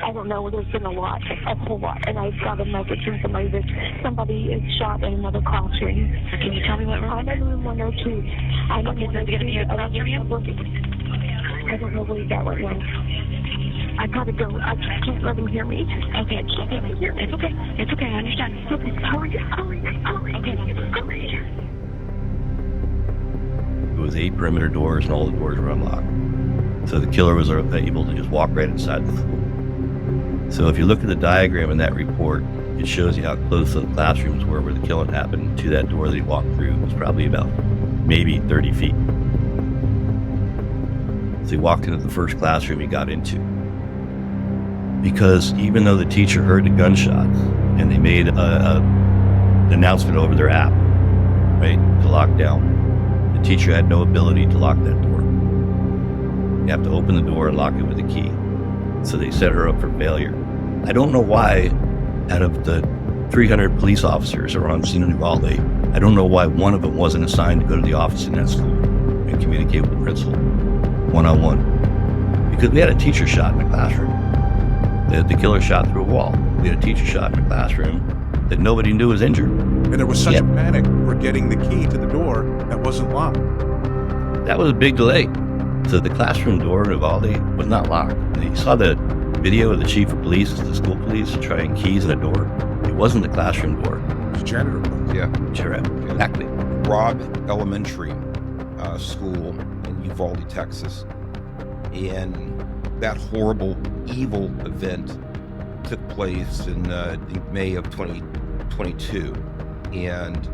I don't know, there's been a whole lot. And I've got a message from somebody that somebody is shot in another classroom. Can you tell me what room? I'm in room 102. I'm okay, in so it's going to be a classroom? I don't know where that right now. I gotta go. I just can't let him hear me. Okay, It's okay. It's okay, I understand. Okay, hurry. Okay. Hurry. It was 8 perimeter doors and all the doors were unlocked. So the killer was able to just walk right inside the school. So if you look at the diagram in that report, it shows you how close the classrooms were where the killing happened to that door that he walked through. It was probably about maybe 30 feet. So he walked into the first classroom he got into. Because even though the teacher heard the gunshots and they made an announcement over their app, right, to lock down, the teacher had no ability to lock that door. You have to open the door and lock it with a key. So they set her up for failure. I don't know why, out of the 300 police officers that were on scene in Uvalde, I don't know why one of them wasn't assigned to go to the office in that school and communicate with the principal one-on-one. Because we had a teacher shot in the classroom. The killer shot through a wall. We had a teacher shot in the classroom that nobody knew was injured. And there was such a panic for getting the key to the door that wasn't locked. That was a big delay. So the classroom door in Uvalde was not locked. And you saw the video of the chief of police, the school police, trying keys in a door. It wasn't the classroom door. It was janitor. Yeah. Exactly. Robb Elementary School in Uvalde, Texas. And that horrible, evil event took place in May of 2022. And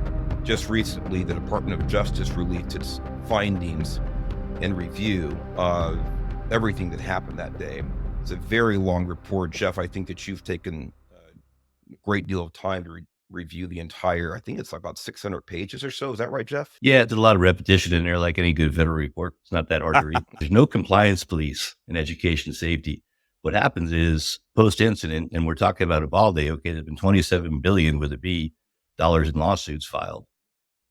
just recently, the Department of Justice released its findings and review of everything that happened that day. It's a very long report. Jeff, I think that you've taken a great deal of time to review the entire, I think it's about 600 pages or so. Is that right, Jeff? Yeah, there's a lot of repetition in there, like any good federal report. It's not that hard to read. There's no compliance police in education safety. What happens is post-incident, and we're talking about Uvalde, okay, there's been $27 billion with a B dollars in lawsuits filed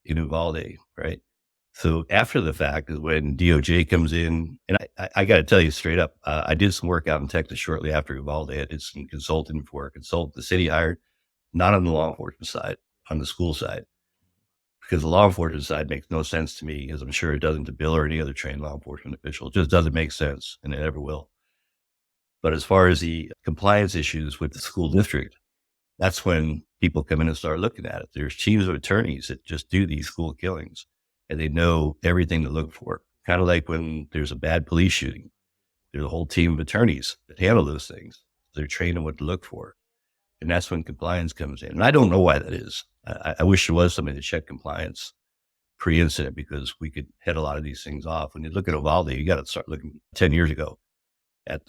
in Uvalde, right? So after the fact is when DOJ comes in, and I got to tell you straight up, I did some work out in Texas shortly after Uvalde. I did some consulting for a consultant the city hired, not on the law enforcement side, on the school side, because the law enforcement side makes no sense to me, as I'm sure it doesn't to Bill or any other trained law enforcement official. It just doesn't make sense, and it never will. But as far as the compliance issues with the school district, that's when people come in and start looking at it. There's teams of attorneys that just do these school killings, and they know everything to look for. Kind of like when there's a bad police shooting. There's a whole team of attorneys that handle those things. They're trained on what to look for. And that's when compliance comes in. And I don't know why that is. I wish there was somebody to check compliance pre-incident, because we could head a lot of these things off. When you look at Uvalde, you got to start looking 10 years ago at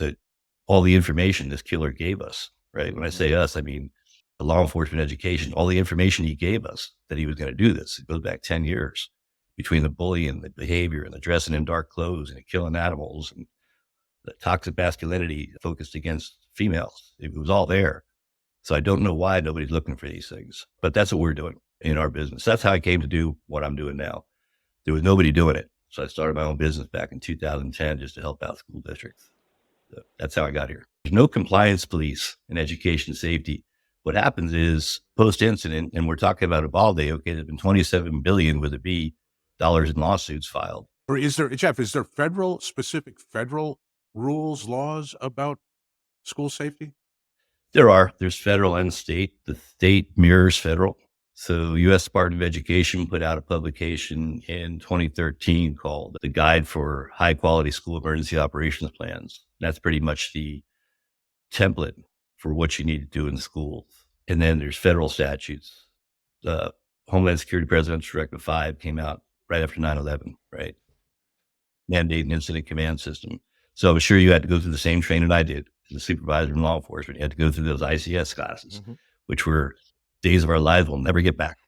all the information this killer gave us, right? When I say us, I mean the law enforcement education, all the information he gave us that he was going to do this. It goes back 10 years between the bullying, the behavior, and the dressing in dark clothes and the killing animals and the toxic masculinity focused against females. It was all there. So I don't know why nobody's looking for these things, but that's what we're doing in our business. That's how I came to do what I'm doing now. There was nobody doing it. So I started my own business back in 2010 just to help out school districts. So that's how I got here. There's no compliance police in education safety. What happens is post-incident, and we're talking about Uvalde, okay, there's been $27 billion with a B dollars in lawsuits filed. Or is there, Jeff, specific federal rules, laws about school safety? There's federal and state. The state mirrors federal. So U.S. Department of Education put out a publication in 2013 called The Guide for High Quality School Emergency Operations Plans. That's pretty much the template for what you need to do in schools. And then there's federal statutes. The Homeland Security Presidential Directive 5 came out right after 9/11, right? Mandate an incident command system. So I'm sure you had to go through the same training I did as a supervisor in law enforcement. You had to go through those ICS classes, which were days of our lives we'll never get back.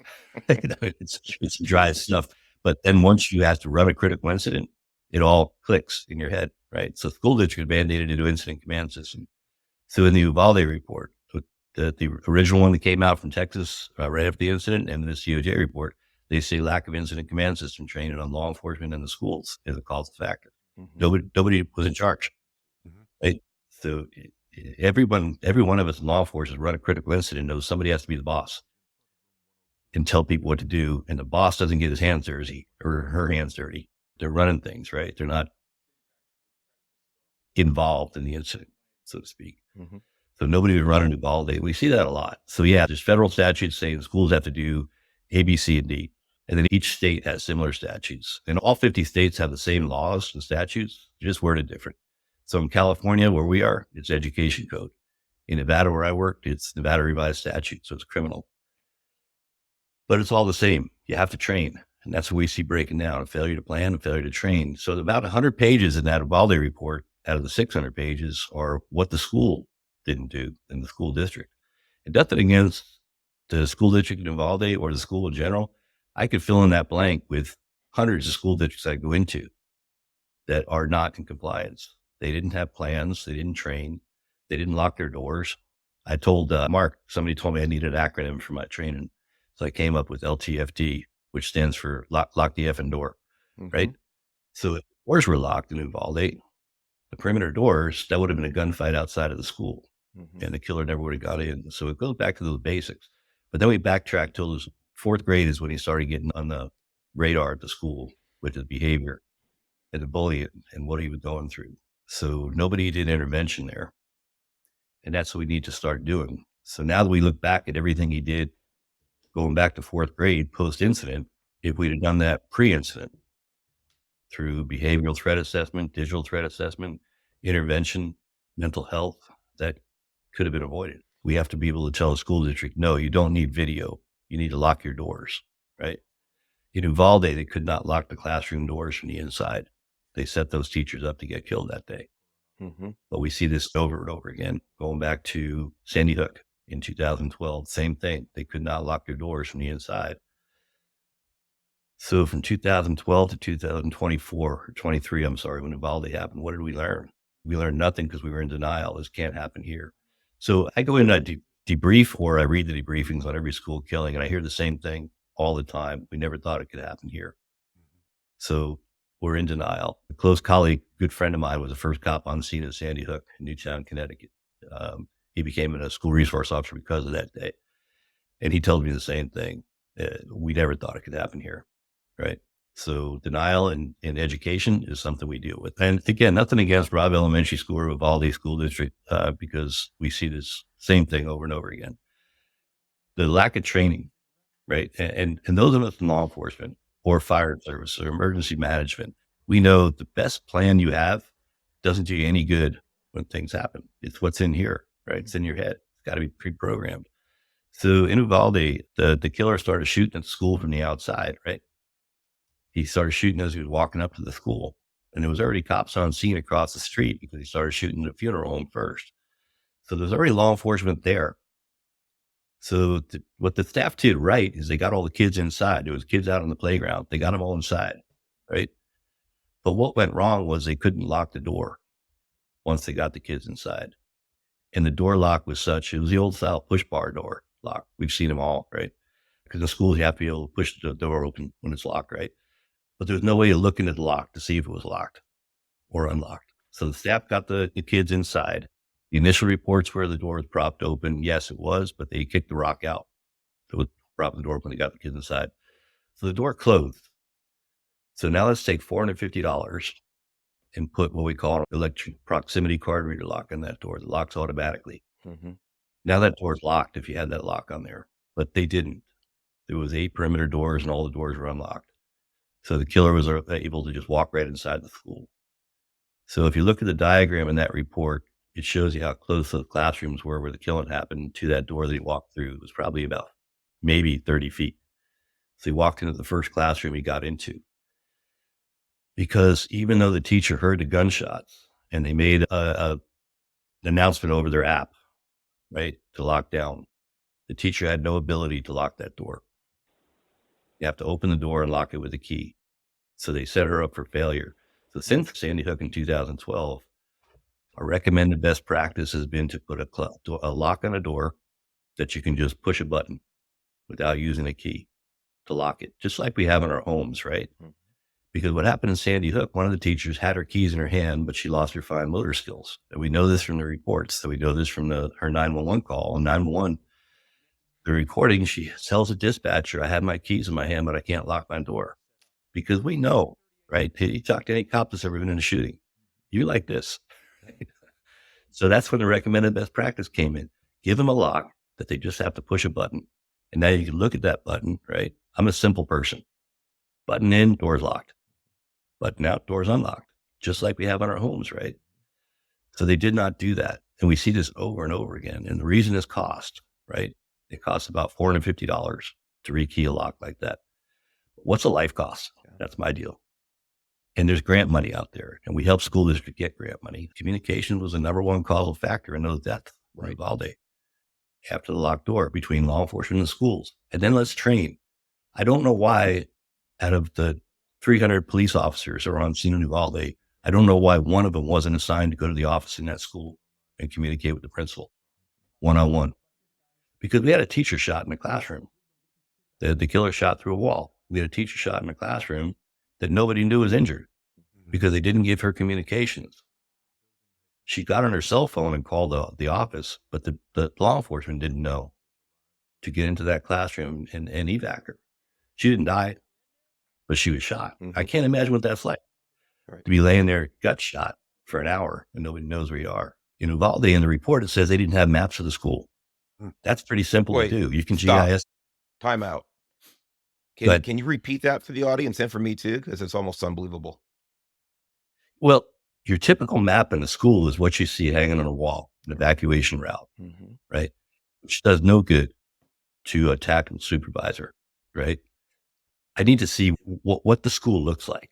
It's dry stuff. But then once you have to run a critical incident, it all clicks in your head, right? So school district mandated to do incident command system. So in the Uvalde report, the original one that came out from Texas right after the incident, and this DOJ report, they say lack of incident command system training on law enforcement in the schools is a cause factor. Nobody was in charge. Right? So every one of us in law enforcement run a critical incident knows somebody has to be the boss and tell people what to do. And the boss doesn't get his hands dirty or her hands dirty. They're running things, right? They're not involved in the incident, so to speak. Mhm. So nobody would run a Uvalde. We see that a lot. So yeah, there's federal statutes saying schools have to do A, B, C, and D. And then each state has similar statutes. And all 50 states have the same laws and statutes, just worded different. So in California, where we are, it's education code. In Nevada, where I worked, it's Nevada revised statute, so it's criminal. But it's all the same. You have to train. And that's what we see breaking down, a failure to plan, a failure to train. So about 100 pages in that Uvalde report out of the 600 pages are what the school didn't do in the school district. And nothing against the school district in Uvalde or the school in general. I could fill in that blank with hundreds of school districts I go into that are not in compliance. They didn't have plans. They didn't train. They didn't lock their doors. I told Mark, somebody told me I needed an acronym for my training. So I came up with LTFD, which stands for lock the effing door, right? So if doors were locked in Uvalde, the perimeter doors, that would have been a gunfight outside of the school. And the killer never would have got in. So it goes back to those basics. But then we backtrack till his fourth grade is when he started getting on the radar at the school with his behavior and the bullying and what he was going through. So nobody did intervention there. And that's what we need to start doing. So now that we look back at everything he did, going back to fourth grade post-incident, if we'd have done that pre-incident through behavioral threat assessment, digital threat assessment, intervention, mental health, that could have been avoided. We have to be able to tell a school district, no, you don't need video. You need to lock your doors, right? In Uvalde, they could not lock the classroom doors from the inside. They set those teachers up to get killed that day. But we see this over and over again, going back to Sandy Hook in 2012, same thing. They could not lock their doors from the inside. So from 2012 to 2024, or 23, I'm sorry, when Uvalde happened, what did we learn? We learned nothing because we were in denial. This can't happen here. So I go in a debrief, or I read the debriefings on every school killing, and I hear the same thing all the time. We never thought it could happen here. So we're in denial. A close colleague, good friend of mine, was the first cop on scene in Sandy Hook, Newtown, Connecticut. He became a school resource officer because of that day. And he told me the same thing. We never thought it could happen here, right? So denial in education is something we deal with. And again, nothing against Robb Elementary School or Uvalde School District, because we see this same thing over and over again. The lack of training, right? And those of us in law enforcement or fire service or emergency management, we know the best plan you have doesn't do you any good when things happen. It's what's in here, right? It's in your head. It's got to be pre-programmed. So in Uvalde, the killer started shooting at the school from the outside, right? He started shooting as he was walking up to the school. And there was already cops on scene across the street because he started shooting at the funeral home first. So there's already law enforcement there. So what the staff did right is they got all the kids inside. There was kids out on the playground. They got them all inside, right? But what went wrong was they couldn't lock the door once they got the kids inside. And the door lock was such, it was the old style push bar door lock. We've seen them all, right? Because in schools, you have to be able to push the door open when it's locked, right? But there's no way of looking at the lock to see if it was locked or unlocked. So the staff got the kids inside. The initial reports were the door was propped open. Yes, it was, but they kicked the rock out. It was propped the door open when they got the kids inside. So the door closed. So now let's take $450 and put what we call an electric proximity card reader lock on that door. It locks automatically. Now that door's locked if you had that lock on there, but they didn't. There was 8 perimeter doors and all the doors were unlocked. So the killer was able to just walk right inside the school. So if you look at the diagram in that report, it shows you how close the classrooms were where the killing happened to that door that he walked through. It was probably about maybe 30 feet. So he walked into the first classroom he got into. Because even though the teacher heard the gunshots and they made an announcement over their app, right, to lock down, the teacher had no ability to lock that door. You have to open the door and lock it with a key. So they set her up for failure. So since Sandy Hook in 2012, our recommended best practice has been to put a lock on a door that you can just push a button without using a key to lock it, just like we have in our homes, right? Because what happened in Sandy Hook, one of the teachers had her keys in her hand, but she lost her fine motor skills. And we know this from the reports. So we know this from her 911 call. On 911, the recording, she tells the dispatcher, I have my keys in my hand, but I can't lock my door. Because we know, right? You talk to any cop that's ever been in a shooting. You like this. So that's when the recommended best practice came in. Give them a lock that they just have to push a button. And now you can look at that button, right? I'm a simple person. Button in, door's locked. Button out, door's unlocked. Just like we have on our homes, right? So they did not do that. And we see this over and over again. And the reason is cost, right? It costs about $450 to rekey a lock like that. What's a life cost? That's my deal. And there's grant money out there, and we help school district get grant money. Communication was the number one causal factor in those deaths in Uvalde after the locked door between law enforcement and schools. And then let's train. I don't know why out of the 300 police officers who are on scene in Uvalde, I don't know why one of them wasn't assigned to go to the office in that school and communicate with the principal one-on-one. Because we had a teacher shot in the classroom. The killer shot through a wall. We had a teacher shot in the classroom that nobody knew was injured because they didn't give her communications. She got on her cell phone and called the office, but the law enforcement didn't know to get into that classroom and evac her. She didn't die, but she was shot. I can't imagine what that's like. To be laying there, gut shot for an hour and nobody knows where you are. In Uvalde, in the report, it says they didn't have maps of the school. That's pretty simple to do. You can GIS. Time out. Can you repeat that for the audience and for me too? Because it's almost unbelievable. Well, your typical map in a school is what you see hanging on a wall, an evacuation route, right? Which does no good to a tactical supervisor, right? I need to see what the school looks like.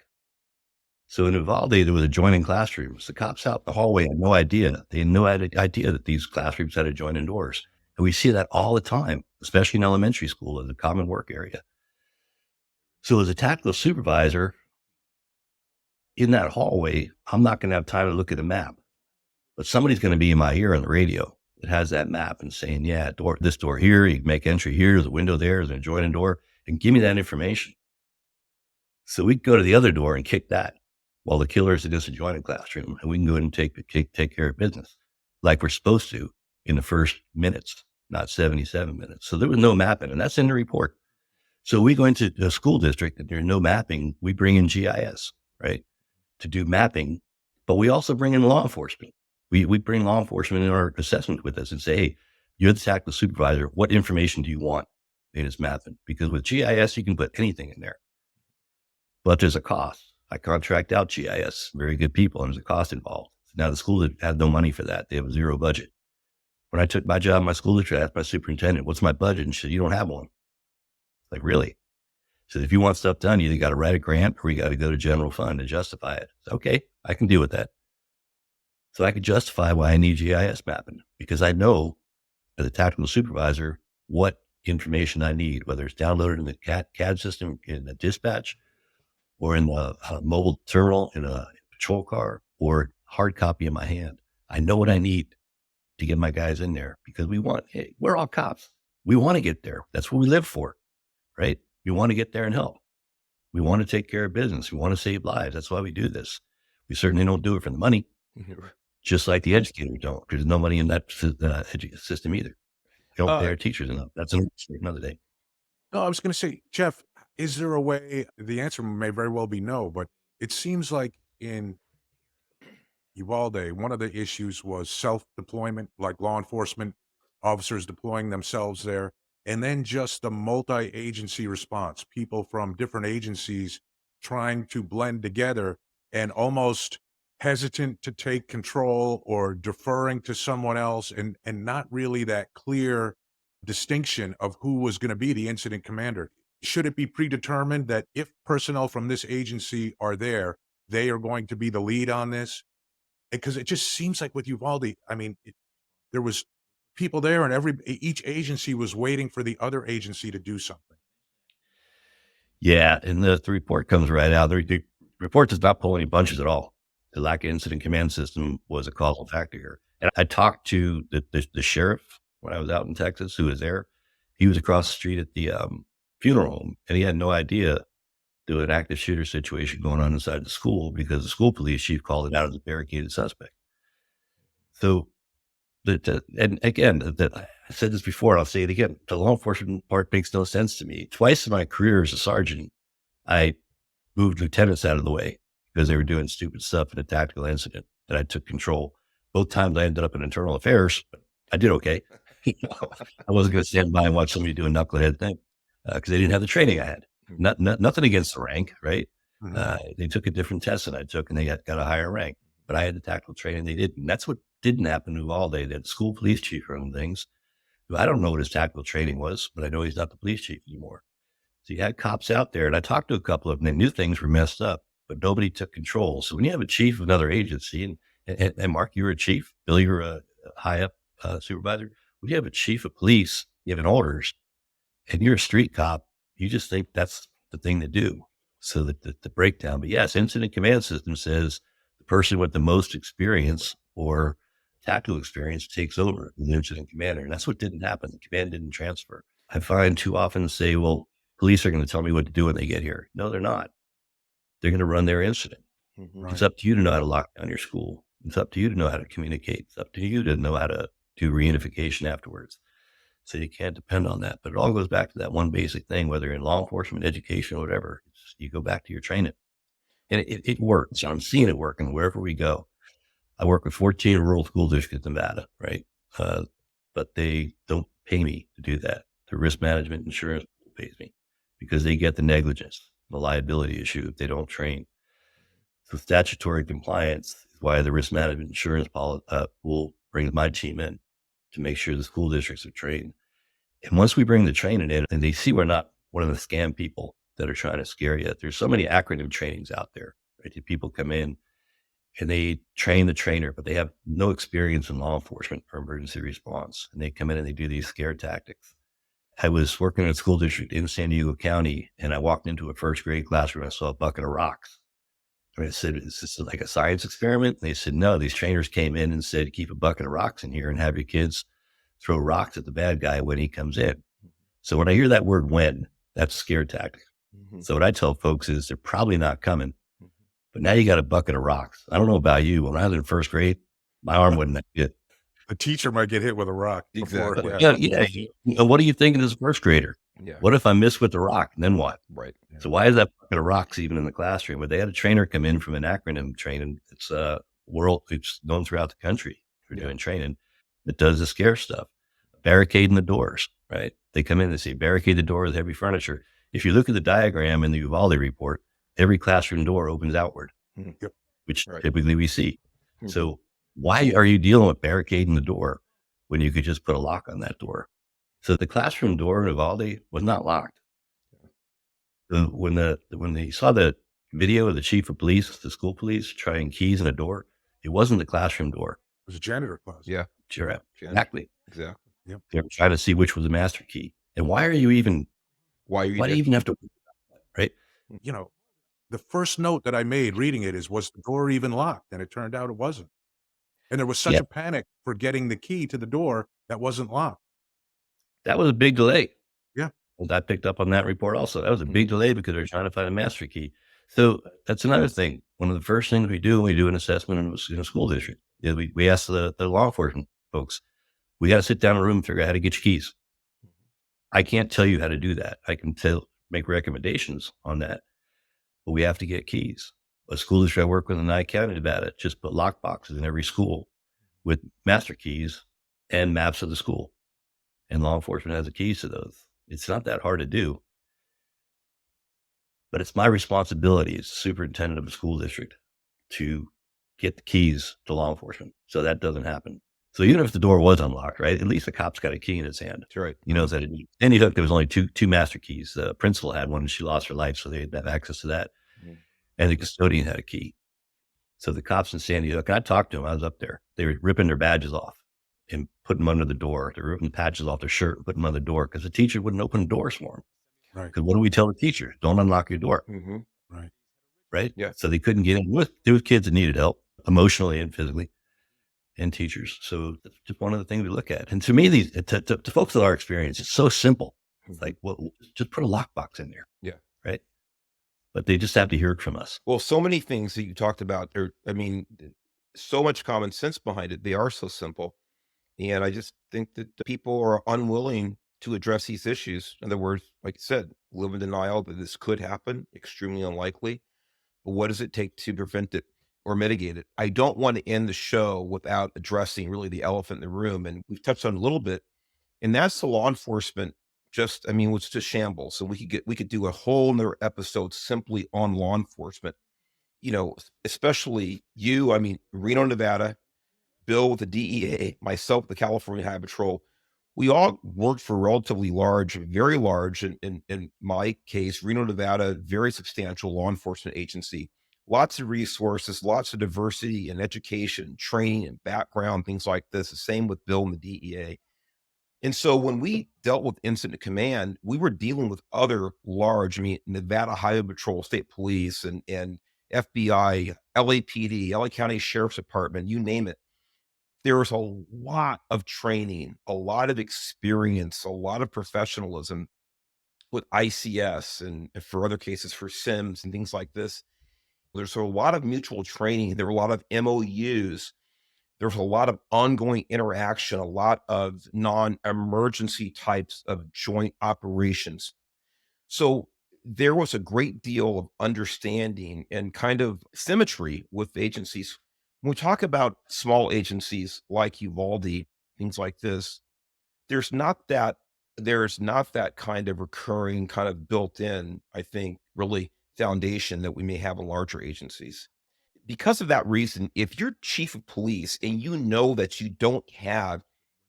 So in Uvalde, there was adjoining classrooms. The cops out in the hallway had no idea. They had no idea that these classrooms had adjoining doors. And we see that all the time, especially in elementary school as a common work area. So as a tactical supervisor in that hallway, I'm not going to have time to look at a map, but somebody's going to be in my ear on the radio that has that map and saying, yeah, this door here, you can make entry here, there's a window there, there's an adjoining door, and give me that information. So we can go to the other door and kick that while the killer's in this adjoining classroom, and we can go ahead and take care of business like we're supposed to in the first minutes, not 77 minutes. So there was no mapping, and that's in the report. So we go into a school district and there's no mapping. We bring in GIS, right, to do mapping, but we also bring in law enforcement. We bring law enforcement in our assessment with us and say, hey, you're the tactical supervisor. What information do you want in this mapping? Because with GIS, you can put anything in there, but there's a cost. I contract out GIS, very good people, and there's a cost involved. Now the school had no money for that. They have a zero budget. When I took my job in my school district, I asked my superintendent, what's my budget? And she said, you don't have one. Like, really? So if you want stuff done, you either got to write a grant or you got to go to general fund and justify it. Okay, I can deal with that. So I could justify why I need GIS mapping because I know as a tactical supervisor what information I need, whether it's downloaded in the CAD system in the dispatch or in the mobile terminal in a patrol car or hard copy in my hand. I know what I need to get my guys in there because we're all cops. We want to get there. That's what we live for. Right? We want to get there and help. We want to take care of business. We want to save lives. That's why we do this. We certainly don't do it for the money, just like the educators don't. There's no money in that system either. They don't pay our teachers enough. That's another day. No, I was going to say, Jeff, is there a way, the answer may very well be no, but it seems like in Uvalde, one of the issues was self-deployment, like law enforcement officers deploying themselves there. And then just the multi-agency response, people from different agencies trying to blend together and almost hesitant to take control or deferring to someone else and not really that clear distinction of who was going to be the incident commander. Should it be predetermined that if personnel from this agency are there, they are going to be the lead on this? Because it just seems like with Uvalde, I mean, there was people there and each agency was waiting for the other agency to do something. Yeah. And the report comes right out. The report does not pull any bunches at all. The lack of incident command system was a causal factor here. And I talked to the sheriff when I was out in Texas, who was there. He was across the street at the funeral home and he had no idea to an active shooter situation going on inside the school because the school police chief called it out as a barricaded suspect. So, and again, I said this before, and I'll say it again, the law enforcement part makes no sense to me. Twice in my career as a sergeant, I moved lieutenants out of the way because they were doing stupid stuff in a tactical incident, and I took control. Both times I ended up in internal affairs, but I did okay. I wasn't going to stand by and watch somebody do a knucklehead thing because they didn't have the training I had. Nothing against the rank, right? They took a different test than I took, and they got a higher rank. But I had the tactical training they didn't. And that's what didn't happen to Uvalde. They had the school police chief running things. I don't know what his tactical training was, but I know he's not the police chief anymore. So you had cops out there, and I talked to a couple of them. They knew things were messed up, but nobody took control. So when you have a chief of another agency, and Mark, you were a chief, Bill, you were a high up supervisor. When you have a chief of police giving orders, and you're a street cop, you just think that's the thing to do. So the breakdown. But yes, incident command system says the person with the most experience or tactical experience takes over the incident commander. And that's what didn't happen. The command didn't transfer. I find too often say, well, police are going to tell me what to do when they get here. No, they're not. They're going to run their incident. Right. It's up to you to know how to lock down your school. It's up to you to know how to communicate. It's up to you to know how to do reunification afterwards. So you can't depend on that. But it all goes back to that one basic thing, whether in law enforcement, education, or whatever. You go back to your training. And it works. I'm seeing it working wherever we go. I work with 14 rural school districts in Nevada, right? But they don't pay me to do that. The risk management insurance pays me because they get the negligence, the liability issue if they don't train. So statutory compliance is why the risk management insurance will bring my team in to make sure the school districts are trained. And once we bring the training in and they see we're not one of the scam people that are trying to scare you, there's so many acronym trainings out there, right? People come in and they train the trainer, but they have no experience in law enforcement or emergency response. And they come in and they do these scare tactics. I was working in a school district in San Diego County, and I walked into a first grade classroom. I saw a bucket of rocks. I said, is this like a science experiment? And they said, no, these trainers came in and said, keep a bucket of rocks in here and have your kids throw rocks at the bad guy when he comes in. So when I hear that word when, that's a scare tactic. So what I tell folks is they're probably not coming, but now you got a bucket of rocks. I don't know about you. When I was in first grade, my arm wasn't that good. The teacher might get hit with a rock. Exactly. Before, Yeah. What are you thinking as a first grader? Yeah. What if I miss with the rock? And then what? Right. So why is that bucket of rocks even in the classroom? But they had a trainer come in from an acronym training. It's it's known throughout the country for doing training that does the scare stuff. Barricading the doors, right? They come in and say, barricade the door with heavy furniture. If you look at the diagram in the Uvalde report, every classroom door opens outward, which typically we see. So why are you dealing with barricading the door when you could just put a lock on that door? So the classroom door in Uvalde was not locked. When they saw the video of the chief of police, the school police trying keys in a door, it wasn't the classroom door. It was a janitor closet. Yeah. Sure. Exactly. Exactly. Yep. They were trying to see which was the master key. And why do you even have to, right? You know, the first note that I made reading it was the door even locked? And it turned out it wasn't. And there was such a panic for getting the key to the door that wasn't locked. That was a big delay. Yeah. And I picked up on that report also. That was a big delay because they're trying to find a master key. So that's another thing. One of the first things we do when we do an assessment in a school district is we ask the law enforcement folks, we got to sit down in a room and figure out how to get your keys. I can't tell you how to do that. I can make recommendations on that, but we have to get keys. A school district I work with in Nye County, Nevada, just put lock boxes in every school with master keys and maps of the school. And law enforcement has the keys to those. It's not that hard to do, but it's my responsibility as superintendent of a school district to get the keys to law enforcement so that doesn't happen. So even if the door was unlocked, right, at least the cop's got a key in his hand. That's right. He knows that Sandy Hook, there was only two master keys. The principal had one and she lost her life, so they didn't have access to that. And the custodian had a key. So the cops in Sandy Hook, and I talked to them, I was up there, they were ripping their badges off and putting them under the door. They were ripping patches off their shirt and putting them on the door because the teacher wouldn't open the doors for them. Right. Because what do we tell the teacher? Don't unlock your door. Right. Right? Yeah. So they couldn't get in. There was kids that needed help emotionally and physically, and teachers. So that's just one of the things we look at. And to me, to folks with our experience, it's so simple. It's like, well, just put a lockbox in there. Yeah. Right. but they just have to hear it from us. Well, so many things that you talked about so much common sense behind it. They are so simple. And I just think that the people are unwilling to address these issues. In other words, like I said, live in denial that this could happen, extremely unlikely. But what does it take to prevent it or mitigate it? I don't want to end the show without addressing really the elephant in the room. And we've touched on it a little bit, and that's the law enforcement. Was just shambles. So we could do a whole nother episode simply on law enforcement, especially you, Reno, Nevada, Bill with the DEA, myself, the California Highway Patrol. We all worked for relatively very large, in my case, Reno, Nevada, very substantial law enforcement agency. Lots of resources, lots of diversity in education, training, and background, things like this. The same with Bill and the DEA. And so when we dealt with incident command, we were dealing with other large, Nevada Highway Patrol, state police, and FBI, LAPD, LA County Sheriff's Department, you name it. There was a lot of training, a lot of experience, a lot of professionalism with ICS and for other cases for SIMS and things like this. There's a lot of mutual training. There were a lot of MOUs. There's a lot of ongoing interaction, a lot of non-emergency types of joint operations. So there was a great deal of understanding and kind of symmetry with agencies. When we talk about small agencies like Uvalde, things like this, there's not that kind of recurring, kind of built in, I think, really foundation that we may have in larger agencies. Because of that reason, if you're chief of police and you know that you don't have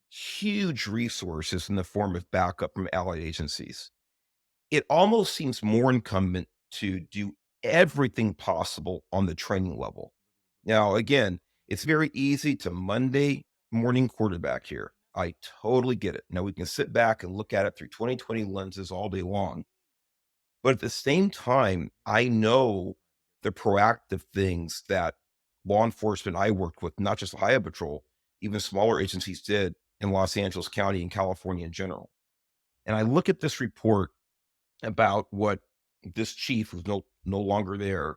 huge resources in the form of backup from allied agencies, it almost seems more incumbent to do everything possible on the training level. Now, again, it's very easy to Monday morning quarterback here. I totally get it. Now we can sit back and look at it through 2020 lenses all day long. But at the same time, I know the proactive things that law enforcement I worked with, not just Highway Patrol, even smaller agencies did in Los Angeles County and California in general. And I look at this report about what this chief who's no longer there,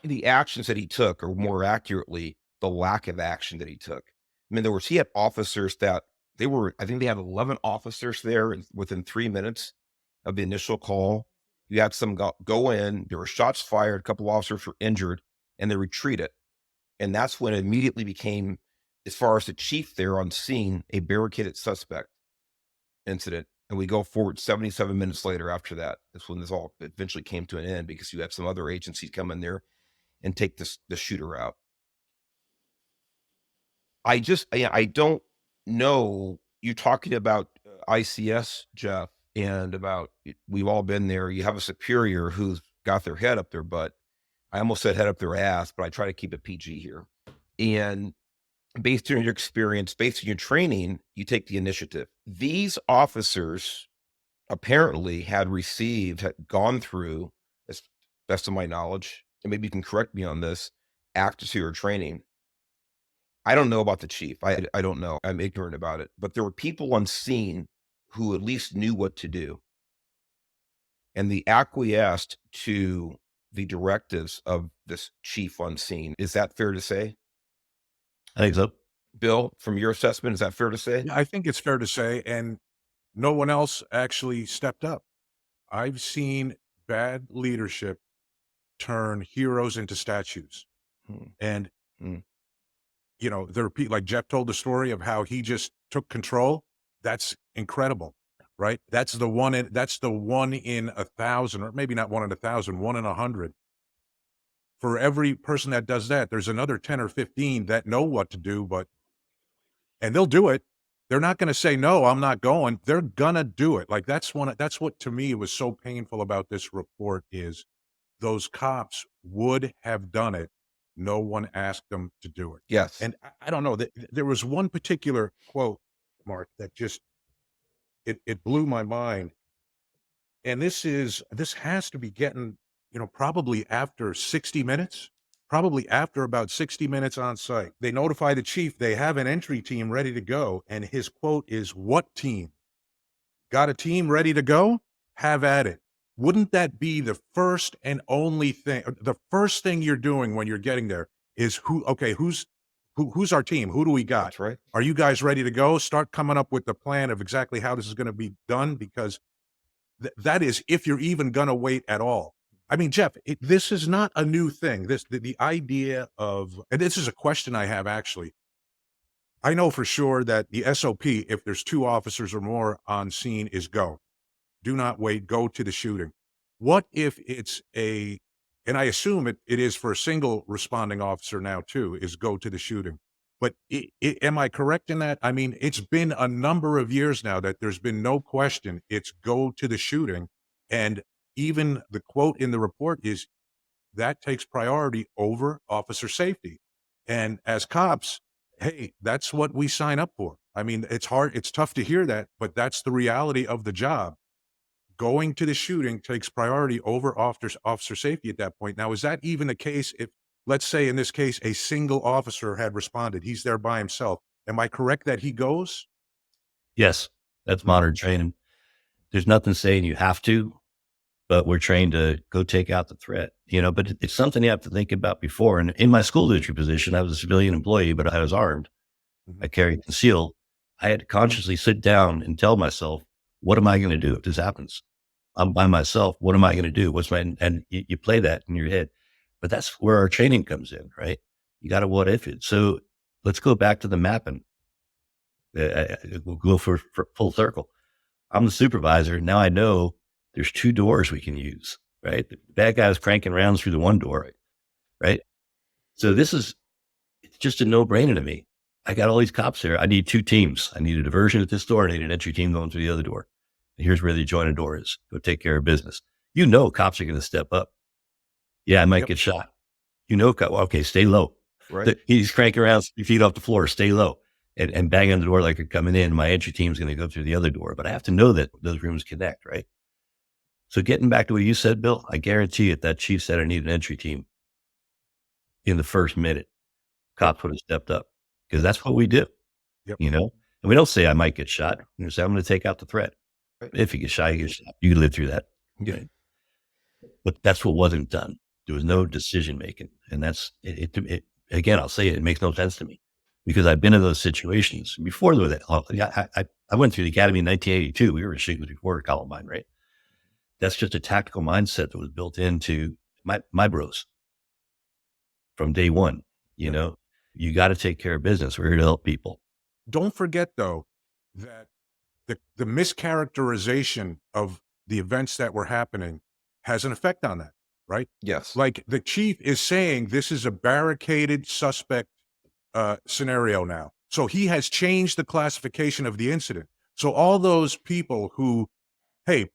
the actions that he took, or more accurately, the lack of action that he took. He had officers I think they had 11 officers there within 3 minutes of the initial call. You had some go in, there were shots fired, a couple officers were injured, and they retreated. And that's when it immediately became, as far as the chief there on scene, a barricaded suspect incident. And we go forward 77 minutes later after that. That's when this all eventually came to an end, because you had some other agencies come in there and take the shooter out. I don't know. You're talking about ICS, Jeff, and about, we've all been there. You have a superior who's got their head up their butt. I almost said head up their ass, but I try to keep it PG here. And based on your experience, based on your training, you take the initiative. These officers apparently had gone through, as best of my knowledge, and maybe you can correct me on this, active shooter training. I don't know about the chief. I don't know. I'm ignorant about it. But there were people on scene who at least knew what to do. And they acquiesced to the directives of this chief on scene. Is that fair to say? I think so. Bill, from your assessment, is that fair to say? I think it's fair to say, and no one else actually stepped up. I've seen bad leadership turn heroes into statues. And, there are people, like Jeff told the story of how he just took control. That's incredible, right? That's the one in 1,000, or maybe not 1 in 1,000, 1 in 100. For every person that does that, there's another 10 or 15 that know what to do, and they'll do it. They're not going to say, no, I'm not going. They're going to do it. Like that's what to me was so painful about this report, is those cops would have done it. No one asked them to do it. Yes. And I don't know, there was one particular quote, Mark, that just, it blew my mind. And this has to be getting, probably after 60 minutes, probably after about 60 minutes on site. They notify the chief they have an entry team ready to go. And his quote is, "What team? Got a team ready to go? Have at it. wouldn't that be the first and only thing? The first thing you're doing when you're getting there is who's our team? Who do we got? That's right. Are you guys ready to go? Start coming up with the plan of exactly how this is going to be done, because that is if you're even going to wait at all. I mean, Jeff, this is not a new thing. The idea of, and this is a question I have actually. I know for sure that the SOP, if there's 2 officers or more on scene, is go. Do not wait, go to the shooting. What if it's and I assume it is for a single responding officer now too, is go to the shooting. But am I correct in that? I mean, it's been a number of years now that there's been no question it's go to the shooting. And even the quote in the report is that takes priority over officer safety. And as cops, hey, that's what we sign up for. I mean, it's hard, it's tough to hear that, but that's the reality of the job. Going to the shooting takes priority over officer safety at that point. Now, is that even the case if, let's say in this case, a single officer had responded, he's there by himself? Am I correct that he goes? Yes, that's modern training. There's nothing saying you have to, but we're trained to go take out the threat, but it's something you have to think about before. And in my school district position, I was a civilian employee, but I was armed. I carried concealed. I had to consciously sit down and tell myself, what am I going to do if this happens? I'm by myself. What am I going to do? And you play that in your head, but that's where our training comes in, right? You got to what if it. So let's go back to the mapping. We'll go for full circle. I'm the supervisor. Now I know there's 2 doors we can use, right? The bad guy's cranking rounds through the one door, right? So it's just a no-brainer to me. I got all these cops here. I need 2 teams. I need a diversion at this door. I need an entry team going through the other door. And here's where the adjoining door is. Go take care of business. Cops are going to step up. Yeah, I might get shot. Okay, stay low. Right. He's cranking around 3 feet off the floor. Stay low. And bang on the door like you're coming in. My entry team's going to go through the other door. But I have to know that those rooms connect, right? So getting back to what you said, Bill, I guarantee it, that chief said I need an entry team. In the first minute, cops would have stepped up, because that's what we do, And we don't say I might get shot. We say I'm going to take out the threat. Right. If you get shot, you get shot. You can live through that. Okay. But that's what wasn't done. There was no decision making. And that's it. Again, I'll say it makes no sense to me, because I've been in those situations before. I went through the academy in 1982. We were shooting before Columbine, right? That's just a tactical mindset that was built into my bros from day one. You got to take care of business. We're here to help people. Don't forget, though, that the mischaracterization of the events that were happening has an effect on that, right? Yes. Like the chief is saying this is a barricaded suspect scenario now. So he has changed the classification of the incident. So all those people who, hey,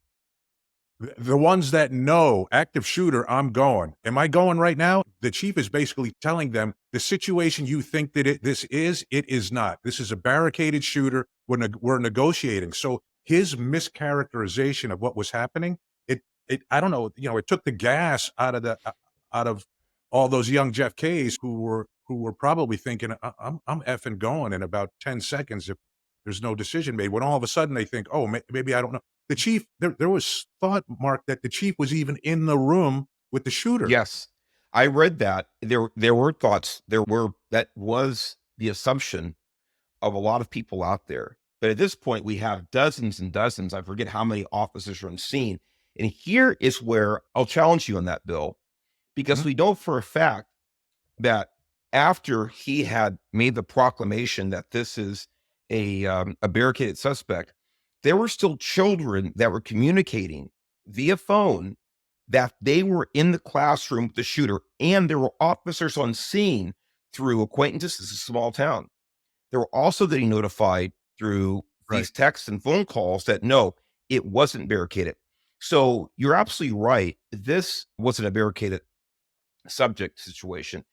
the ones that know active shooter, I'm going. Am I going right now? The chief is basically telling them the situation you think that this is, it is not. This is a barricaded shooter. We're negotiating. So his mischaracterization of what was happening, I don't know, it took the gas out of all those young Jeff Kays who were probably thinking, I'm effing going in about 10 seconds if there's no decision made. When all of a sudden they think, oh, maybe I don't know. The chief, there was thought, Mark, that the chief was even in the room with the shooter. Yes, I read that. There were thoughts. That was the assumption of a lot of people out there. But at this point, we have dozens and dozens. I forget how many officers are on scene. And here is where I'll challenge you on that, Bill, because we know for a fact that after he had made the proclamation that this is a barricaded suspect, there were still children that were communicating via phone that they were in the classroom with the shooter, and there were officers on scene through acquaintances. This is a small town. They were also getting notified through these texts and phone calls that no, it wasn't barricaded. So you're absolutely right. This wasn't a barricaded subject situation.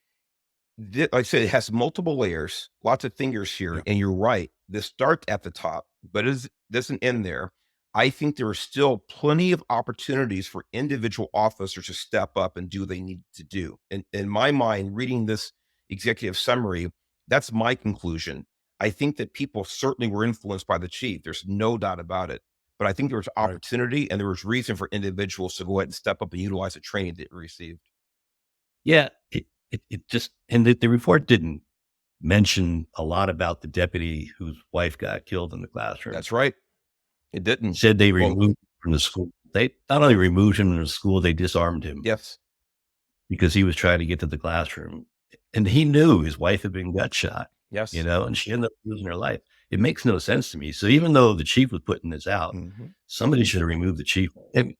Like I said, it has multiple layers, lots of fingers here, and you're right. This starts at the top, but it doesn't end there. I think there are still plenty of opportunities for individual officers to step up and do what they need to do. And in my mind, reading this executive summary, that's my conclusion. I think that people certainly were influenced by the chief. There's no doubt about it. But I think there was Right. opportunity and there was reason for individuals to go ahead and step up and utilize the training that they received. Yeah, it just, and the report didn't mention a lot about the deputy whose wife got killed in the classroom. That's right. It didn't. Said they Well, removed him from the school. They not only removed him from the school, they disarmed him yes. because he was trying to get to the classroom. And he knew his wife had been gut shot, Yes. and she ended up losing her life. It makes no sense to me. So even though the chief was putting this out, Mhm. somebody should have removed the chief. And,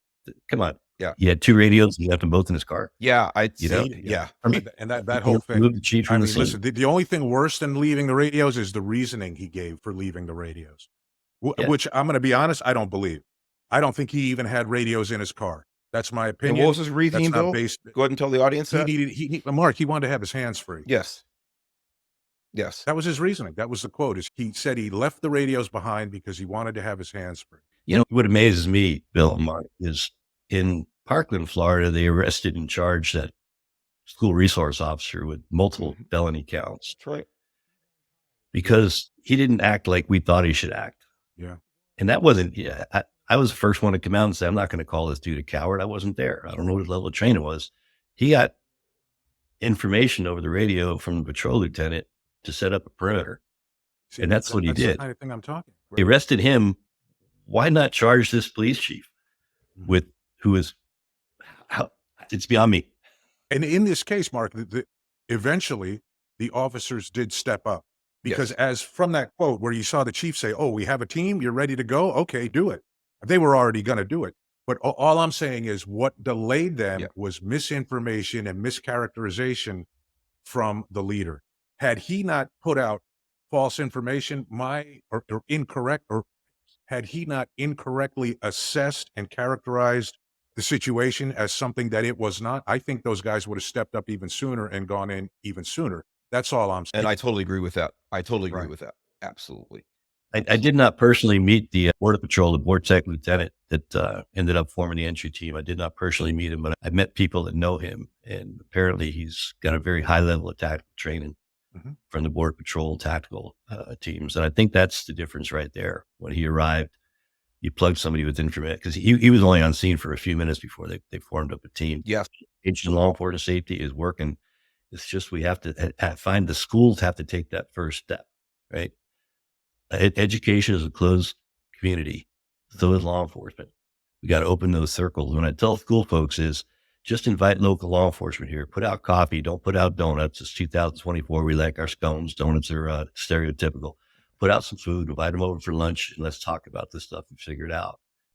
come on. Yeah. He had 2 radios and he left them both in his car. Yeah. You know? Yeah. I mean, And that whole thing. remove the chief I from mean, the scene. listen, the only thing worse than leaving the radios is the reasoning he gave for leaving the radios, Yeah. which I'm going to be honest, I don't believe. I don't think he even had radios in his car. That's my And opinion. what was his reasoning, That's not Bill? based. Go ahead and tell the audience He that. needed, Mark, he wanted to have his hands free. Yes. Yes. That was his reasoning. That was the quote. He said he left the radios behind because he wanted to have his hands free. What amazes me, Bill and Mark, is in Parkland, Florida, they arrested and charged that school resource officer with multiple felony counts That's right. because he didn't act like we thought he should act. Yeah. And that wasn't, I was the first one to come out and say, I'm not going to call this dude a coward. I wasn't there. I don't know what his level of training was. He got information over the radio from the patrol lieutenant to set up a perimeter. See, And that's what he the did. kind of thing I'm talking about. They arrested him. Why not charge this police chief with who is, it's beyond me. And in this case, Mark, eventually the officers did step up because as from that quote where you saw the chief say, "Oh, we have a team, you're ready to go. Okay, do it." They were already going to do it. But all I'm saying is what delayed them was misinformation and mischaracterization from the leader. Had he not put out false information, or incorrect, or had he not incorrectly assessed and characterized the situation as something that it was not, I think those guys would have stepped up even sooner and gone in even sooner. That's all I'm saying. And I totally agree with that. I totally agree Right. with that. Absolutely. I did not personally meet the Border Patrol, the Board Tech Lieutenant that ended up forming the entry team. I did not personally meet him, but I met people that know him. And apparently he's got a very high level of tactical training from the Border Patrol tactical teams. And I think that's the difference right there. When he arrived, you plugged somebody with information because he was only on scene for a few minutes before they formed up a team. Yes. Agent law enforcement safety is working. It's just we have to find the schools have to take that first step, right? Education is a closed community. So is law enforcement. We got to open those circles. When I tell school folks is just invite local law enforcement here. Put out coffee. Don't put out donuts. It's 2024. We like our scones. Donuts are stereotypical. Put out some food. Invite them over for lunch and let's talk about this stuff and figure it out.